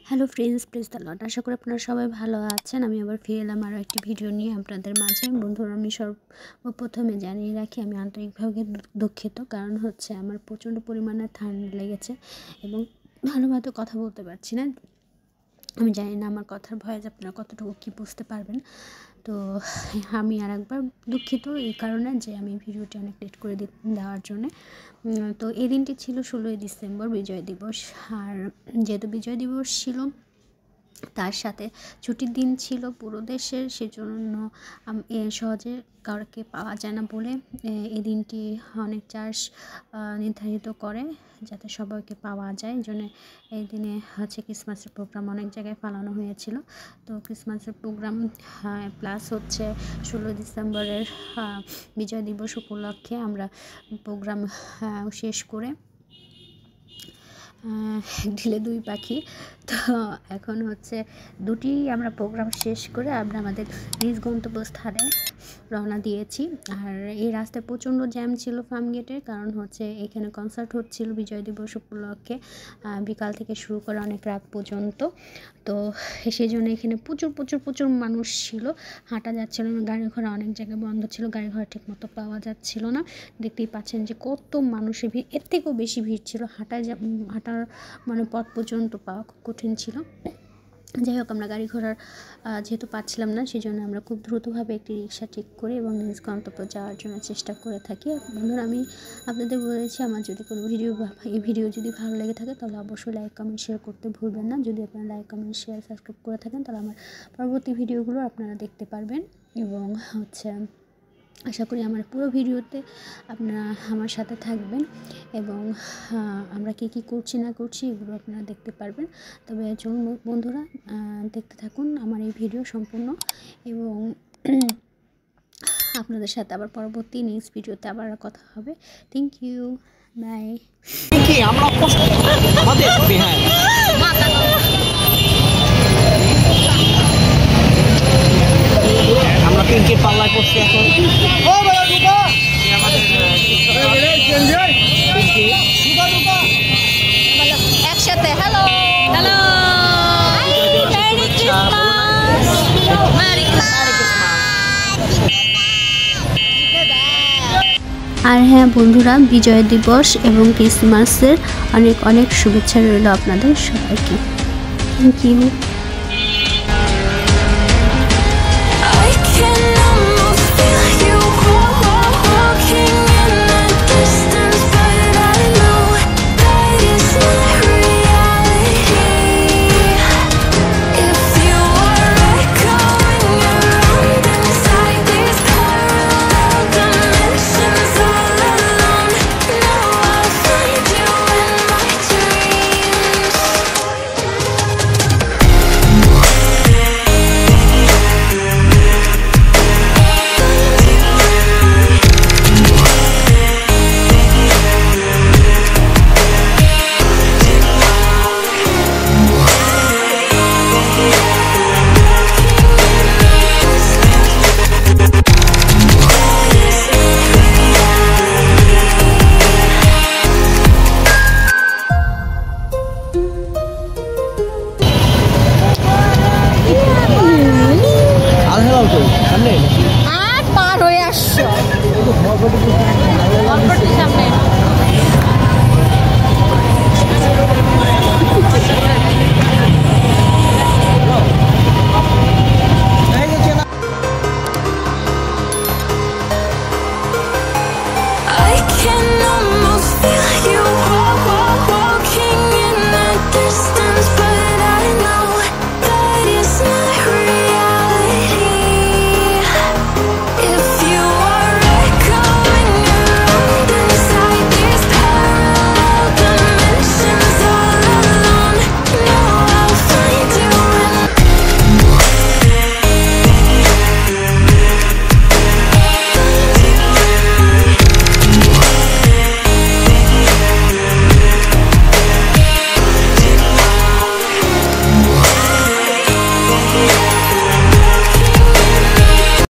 Hello friends, praise the lord. আশা করি আপনারা সবাই ভালো আছেন। আমি আবার ফিরে এলাম আরও একটি ভিডিও নিয়ে আপনাদের মাঝে। বন্ধুরা, আমি সর্বপ্রথমে জানিয়ে রাখি আমি আন্তরিকভাবে দুঃখিত, কারণ হচ্ছে আমার প্রচণ্ড পরিমাণে ঠান্ডা লেগেছে এবং ভালোভাবে কথা বলতে পারছি না। আমি জানি না আমার কথার ভয়েস আপনারা কতটুকু কী বুঝতে পারবেন। তো আমি আর একবার দুঃখিত এই কারণে যে আমি ভিডিওটি অনেক লেট করে দেওয়ার জন্যে। তো এই দিনটি ছিল 16ই ডিসেম্বর, বিজয় দিবস। আর যেহেতু বিজয় দিবস ছিল, তার সাথে ছুটির দিন ছিল পুরো দেশের, সেজন্য সহজে কাউকে পাওয়া যায় না বলে এই দিনটি অনেক চার্জ নির্ধারিত করে যাতে সবাইকে পাওয়া যায়। এই জন্য এই দিনে হচ্ছে ক্রিসমাসের প্রোগ্রাম অনেক জায়গায় পালানো হয়েছিল। তো ক্রিসমাসের প্রোগ্রাম প্লাস হচ্ছে 16 ডিসেম্বরের বিজয় দিবস উপলক্ষে আমরা প্রোগ্রাম শেষ করে ঢিলে দুই পাখি। তো এখন হচ্ছে দুটি আমরা প্রোগ্রাম শেষ করে আমরা আমাদের নিজ গন্তব্যস্থানে রওনা দিয়েছি। আর এই রাস্তায় প্রচণ্ড জ্যাম ছিল ফার্মগেটের, কারণ হচ্ছে এখানে কনসার্ট হচ্ছিল বিজয় দিবস উপলক্ষে বিকাল থেকে শুরু করে অনেক রাত পর্যন্ত। তো সেই জন্য এখানে প্রচুর মানুষ ছিল, হাঁটা যাচ্ছিল না, গাড়ি ঘোড়া অনেক জায়গায় বন্ধ ছিল, গাড়ি ঘোড়া ঠিক মতো পাওয়া যাচ্ছিল না। দেখতেই পাচ্ছেন যে কত মানুষের ভিড়, এর থেকেও বেশি ভিড় ছিল, হাঁটার মানে পথ পর্যন্ত পাওয়া খুব কঠিন ছিল। যাই হোক, আমরা গাড়ি ঘোড়ার যেহেতু পাচ্ছিলাম না, সেই জন্য আমরা খুব দ্রুতভাবে একটি রিক্সা ঠিক করি এবং নিজ গন্তব্য যাওয়ার জন্য চেষ্টা করে থাকি। বন্ধুরা, আমি আপনাদের বলেছি আমার যদি কোনো এই ভিডিও যদি ভালো লেগে থাকে তাহলে অবশ্যই লাইক কমেন্ট শেয়ার করতে ভুলবেন না। যদি আপনারা লাইক কমেন্ট শেয়ার সাবস্ক্রাইব করে থাকেন তাহলে আমার পরবর্তী ভিডিওগুলো আপনারা দেখতে পারবেন। এবং হচ্ছে আশা করি আমার পুরো ভিডিওতে আপনারা আমার সাথে থাকবেন এবং আমরা কী করছি না করছি এগুলো আপনারা দেখতে পারবেন। তবে চলুন বন্ধুরা, দেখতে থাকুন আমার এই ভিডিও সম্পূর্ণ, এবং আপনাদের সাথে আবার পরবর্তী নেক্সট ভিডিওতে আবার কথা হবে। Thank you, bye. আমরা পিঙ্কির পাল্লায় পড়ছি এখন। একসাথে হ্যালো হ্যালো, আর হ্যাঁ বন্ধুরা, বিজয় দিবস এবং ক্রিসমাসের অনেক শুভেচ্ছা রইল আপনাদের সবাইকে। Thank you.